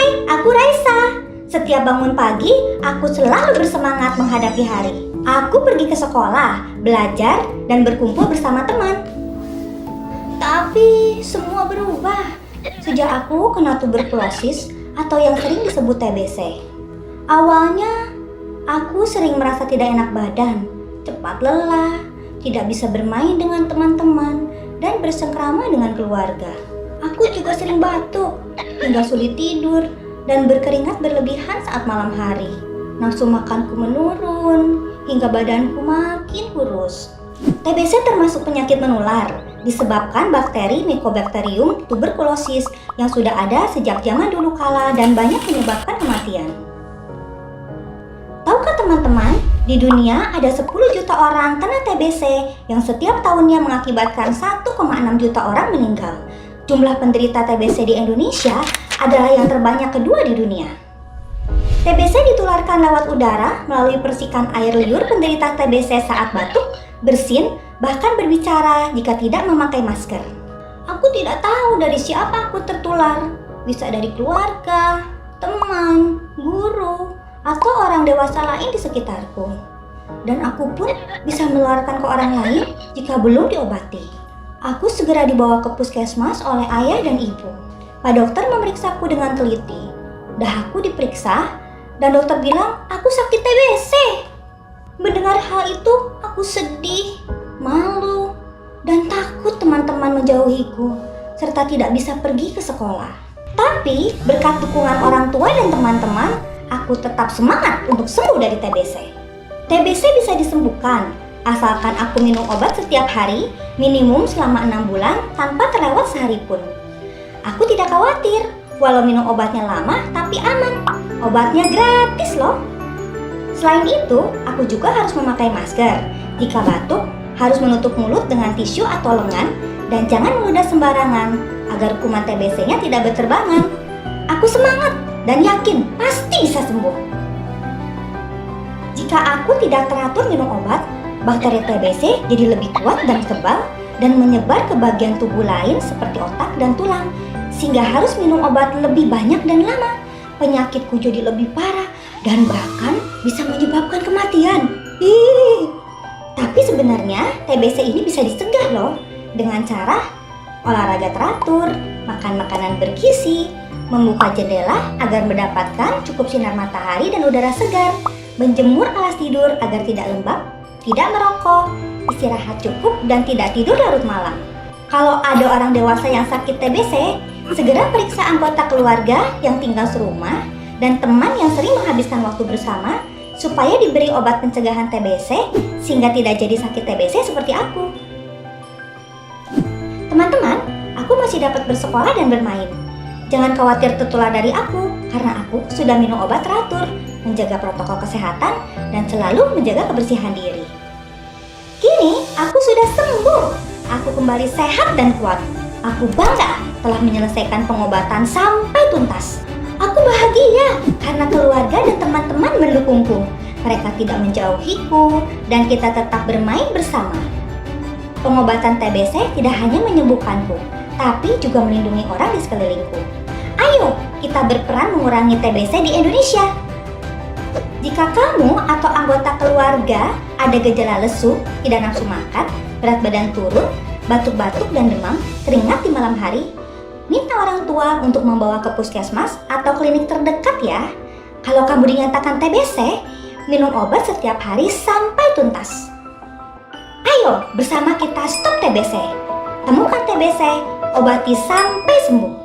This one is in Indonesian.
Hai, aku Raisa. Setiap bangun pagi, aku selalu bersemangat menghadapi hari. Aku pergi ke sekolah, belajar, dan berkumpul bersama teman. Tapi semua berubah sejak aku kena tuberkulosis atau yang sering disebut TBC. Awalnya, aku sering merasa tidak enak badan, cepat lelah, tidak bisa bermain dengan teman-teman, dan bersengkrama dengan keluarga. Aku juga sering batuk, hingga sulit tidur, dan berkeringat berlebihan saat malam hari. Nafsu makanku menurun, hingga badanku makin kurus. TBC termasuk penyakit menular, disebabkan bakteri Mycobacterium tuberculosis yang sudah ada sejak zaman dulu kala dan banyak menyebabkan kematian. Tahukah teman-teman, di dunia ada 10 juta orang kena TBC yang setiap tahunnya mengakibatkan 1,6 juta orang meninggal. Jumlah penderita TBC di Indonesia adalah yang terbanyak kedua di dunia. TBC ditularkan lewat udara melalui percikan air liur penderita TBC saat batuk, bersin, bahkan berbicara jika tidak memakai masker. Aku tidak tahu dari siapa aku tertular. Bisa dari keluarga, teman, guru, atau orang dewasa lain di sekitarku. Dan aku pun bisa menularkan ke orang lain jika belum diobati. Aku segera dibawa ke puskesmas oleh ayah dan ibu. Pak dokter memeriksaku dengan teliti. Dahaku diperiksa dan dokter bilang aku sakit TBC. Mendengar hal itu, aku sedih, malu, dan takut teman-teman menjauhiku, serta tidak bisa pergi ke sekolah. Tapi berkat dukungan orang tua dan teman-teman, aku tetap semangat untuk sembuh dari TBC. TBC bisa disembuhkan, asalkan aku minum obat setiap hari, minimum selama 6 bulan tanpa terlewat sehari pun. Aku tidak khawatir, walau minum obatnya lama tapi aman. Obatnya gratis loh. Selain itu, aku juga harus memakai masker. Jika batuk, harus menutup mulut dengan tisu atau lengan dan jangan meludah sembarangan agar kuman TBC-nya tidak berterbangan. Aku semangat dan yakin pasti bisa sembuh. Jika aku tidak teratur minum obat, bakteri TBC jadi lebih kuat dan tebal dan menyebar ke bagian tubuh lain seperti otak dan tulang, sehingga harus minum obat lebih banyak dan lama. Penyakitku jadi lebih parah dan bahkan bisa menyebabkan kematian. Tapi sebenarnya TBC ini bisa dicegah loh dengan cara olahraga teratur, makan makanan bergizi, membuka jendela agar mendapatkan cukup sinar matahari dan udara segar, menjemur alas tidur agar tidak lembab, tidak merokok, istirahat cukup dan tidak tidur larut malam. Kalau ada orang dewasa yang sakit TBC, segera periksa anggota keluarga yang tinggal serumah dan teman yang sering menghabiskan waktu bersama supaya diberi obat pencegahan TBC sehingga tidak jadi sakit TBC seperti aku. Teman-teman, aku masih dapat bersekolah dan bermain. Jangan khawatir tertular dari aku karena aku sudah minum obat teratur, menjaga protokol kesehatan, dan selalu menjaga kebersihan diri. Kini aku sudah sembuh. Aku kembali sehat dan kuat. Aku bangga telah menyelesaikan pengobatan sampai tuntas. Aku bahagia karena keluarga dan teman-teman mendukungku. Mereka tidak menjauhiku dan kita tetap bermain bersama. Pengobatan TBC tidak hanya menyembuhkanku, tapi juga melindungi orang di sekelilingku. Ayo kita berperan mengurangi TBC di Indonesia. Jika kamu atau anggota keluarga ada gejala lesu, tidak nafsu makan, berat badan turun, batuk-batuk dan demam, keringat di malam hari, minta orang tua untuk membawa ke puskesmas atau klinik terdekat ya. Kalau kamu dinyatakan TBC, minum obat setiap hari sampai tuntas. Ayo bersama kita stop TBC. Temukan TBC, obati sampai sembuh.